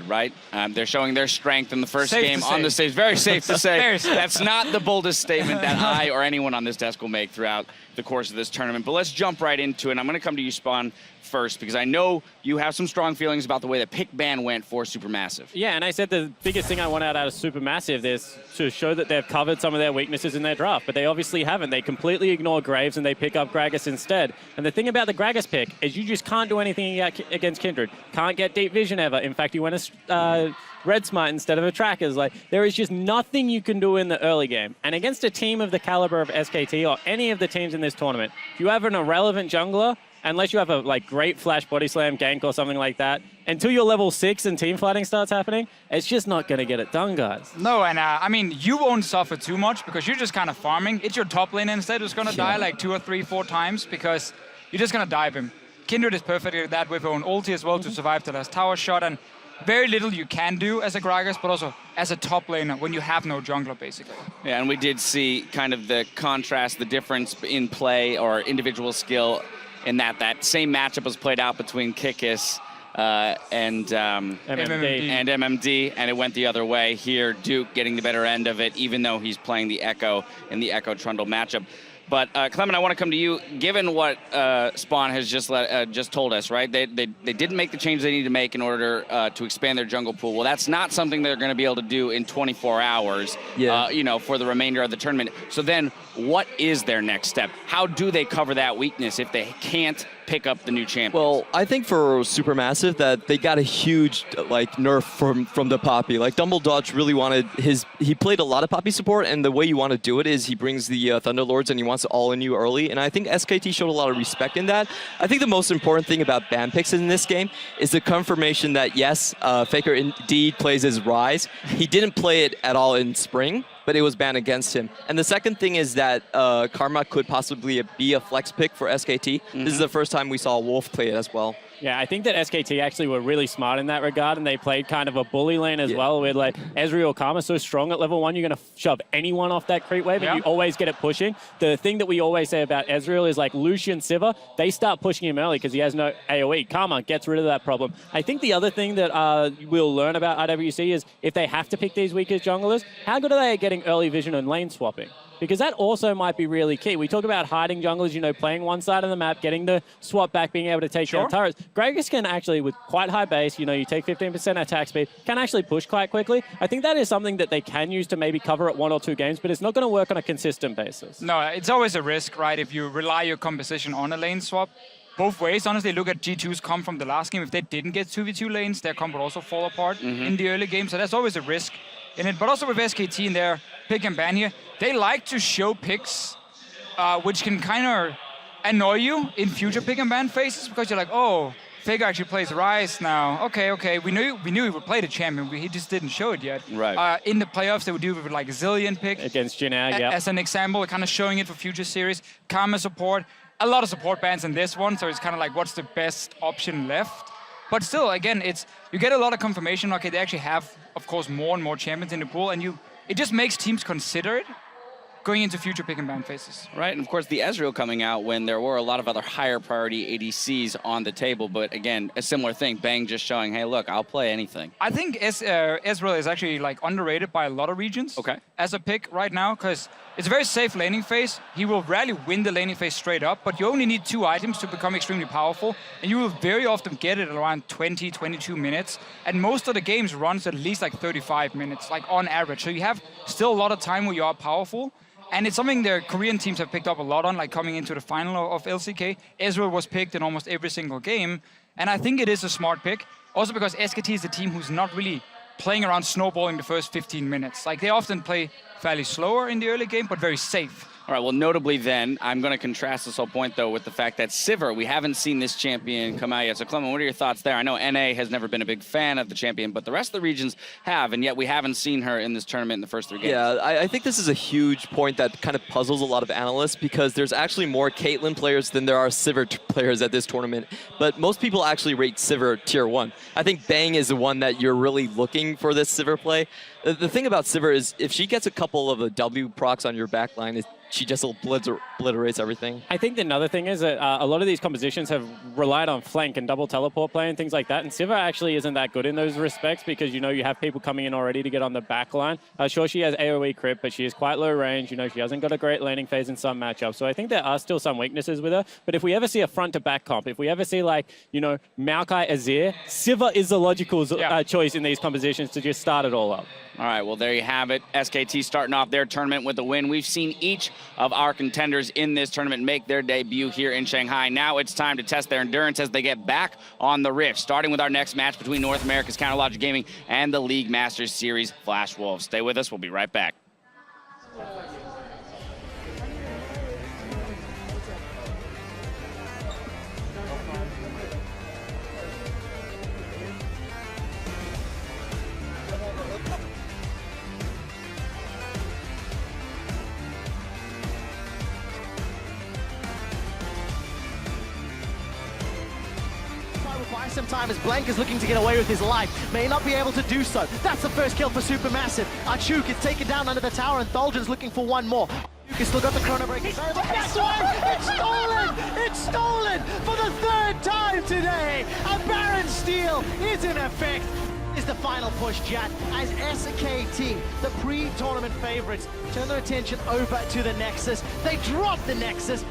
right? They're showing their strength in the first game on the stage. Very safe to say. That's not the boldest statement that I or anyone on this desk will make throughout the course of this tournament. But let's jump right into it. I'm going to come to you, Spawn, first, because I know you have some strong feelings about the way the pick ban went for SuperMassive. Yeah, and I said the biggest thing I want out of SuperMassive is to show that they've covered some of their weaknesses in their draft, but they obviously haven't. They completely ignore Graves and they pick up Gragas instead. And the thing about the Gragas pick is you just can't do anything against Kindred. Can't get deep vision ever. In fact, you went a red smite instead of a trackers. Like, there is just nothing you can do in the early game. And against a team of the caliber of SKT or any of the teams in this tournament, if you have an irrelevant jungler, unless you have a great flash body slam gank or something like that, until you're level 6 and team fighting starts happening, it's just not going to get it done, guys. No, and I mean, you won't suffer too much because you're just kind of farming. It's your top lane instead who's going to die like 2 or 3, 4 times because you're just going to dive him. Kindred is perfect at that with her own ulti as well to survive the last tower shot, and very little you can do as a Gragas, but also as a top laner when you have no jungler, basically. Yeah, and we did see kind of the contrast, the difference in play or individual skill in that same matchup was played out between Kikis and MMD, and it went the other way. Here, Duke getting the better end of it, even though he's playing the Ekko in the Ekko Trundle matchup. But Clement, I want to come to you. Given what Spawn has just told us, right? They didn't make the changes they need to make in order to expand their jungle pool. Well, that's not something they're going to be able to do in 24 hours. Yeah. For the remainder of the tournament. So then, what is their next step? How do they cover that weakness if they can't pick up the new champions? Well, I think for SuperMassive that they got a huge nerf from the Poppy. Like Dumbledoge really wanted he played a lot of Poppy support, and the way you want to do it is he brings the Thunderlords and he wants to all in you early. And I think SKT showed a lot of respect in that. I think the most important thing about ban picks in this game is the confirmation that yes, Faker indeed plays as Ryze. He didn't play it at all in spring, but it was banned against him. And the second thing is that Karma could possibly be a flex pick for SKT. This is the first time we saw Wolf play it as well. Yeah, I think that SKT actually were really smart in that regard, and they played kind of a bully lane as well, with like Ezreal Karma so strong at level 1, you're going to shove anyone off that creep wave, and you always get it pushing. The thing that we always say about Ezreal is like Lucian Sivir, they start pushing him early because he has no AoE. Karma gets rid of that problem. I think the other thing that we'll learn about IWC is if they have to pick these weakest junglers, how good are they at getting early vision and lane swapping? Because that also might be really key. We talk about hiding junglers, playing one side of the map, getting the swap back, being able to take down turrets. Gragas can actually, with quite high base, you take 15% attack speed, can actually push quite quickly. I think that is something that they can use to maybe cover at 1 or 2 games, but it's not going to work on a consistent basis. No, it's always a risk, right? If you rely your composition on a lane swap. Both ways, honestly, look at G2's comp from the last game. If they didn't get 2v2 lanes, their comp would also fall apart in the early game. So that's always a risk in it. But also with SKT in their pick and ban here, they like to show picks which can kind of annoy you in future pick and ban phases because you're like, oh, Faker actually plays Ryze now. Okay. We knew he would play the champion. He just didn't show it yet. Right. In the playoffs, they would do it with like a Zillion pick. Against Jinag, As an example, kind of showing it for future series. Karma support. A lot of support bans in this one, so it's kind of like what's the best option left. But still, again, you get a lot of confirmation. Okay, they actually have, of course, more and more champions in the pool, and it just makes teams consider it going into future pick and ban phases. Right, and of course the Ezreal coming out when there were a lot of other higher priority ADCs on the table, but again, a similar thing, Bang just showing, hey look, I'll play anything. I think Ezreal is actually underrated by a lot of regions as a pick right now, because it's a very safe laning phase. He will rarely win the laning phase straight up, but you only need 2 items to become extremely powerful, and you will very often get it at around 20, 22 minutes, and most of the games runs at least like 35 minutes, like on average. So you have still a lot of time where you are powerful. And it's something the Korean teams have picked up a lot on, like coming into the final of LCK. Ezreal was picked in almost every single game. And I think it is a smart pick. Also because SKT is the team who's not really playing around snowballing the first 15 minutes. Like they often play fairly slower in the early game, but very safe. All right, well, notably then, I'm going to contrast this whole point, though, with the fact that Sivir, we haven't seen this champion come out yet. So, Clement, what are your thoughts there? I know NA has never been a big fan of the champion, but the rest of the regions have, and yet we haven't seen her in this tournament in the first 3 games. Yeah, I think this is a huge point that kind of puzzles a lot of analysts because there's actually more Caitlyn players than there are Sivir players at this tournament. But most people actually rate Sivir tier 1. I think Bang is the one that you're really looking for this Sivir play. The thing about Sivir is if she gets a couple of W procs on your backline, she just obliterates everything. I think another thing is that a lot of these compositions have relied on flank and double teleport play and things like that, and Sivir actually isn't that good in those respects because, you know, you have people coming in already to get on the back line. Sure, she has AoE crit, but she is quite low range. You know, she hasn't got a great laning phase in some matchups, so I think there are still some weaknesses with her, but if we ever see a front-to-back comp, if we ever see, like, you know, Maokai Azir, Sivir is the logical choice in these compositions to just start it all up. All right, well, there you have it. SKT starting off their tournament with a win. We've seen each of our contenders in this tournament make their debut here in Shanghai. Now it's time to test their endurance as they get back on the Rift, starting with our next match between North America's Counterlogic Gaming and the League Masters Series Flash Wolves. Stay with us. We'll be right back. Some time as Blank is looking to get away with his life. May not be able to do so. That's the first kill for SuperMassive. Achuu gets taken down under the tower and Thaldrin's looking for one more. He's still got the chrono break. It's stolen! It's stolen for the third time today! A Baron steal is in effect. Is the final push, Jat, as SKT, the pre-tournament favorites, turn their attention over to the Nexus. They drop the Nexus.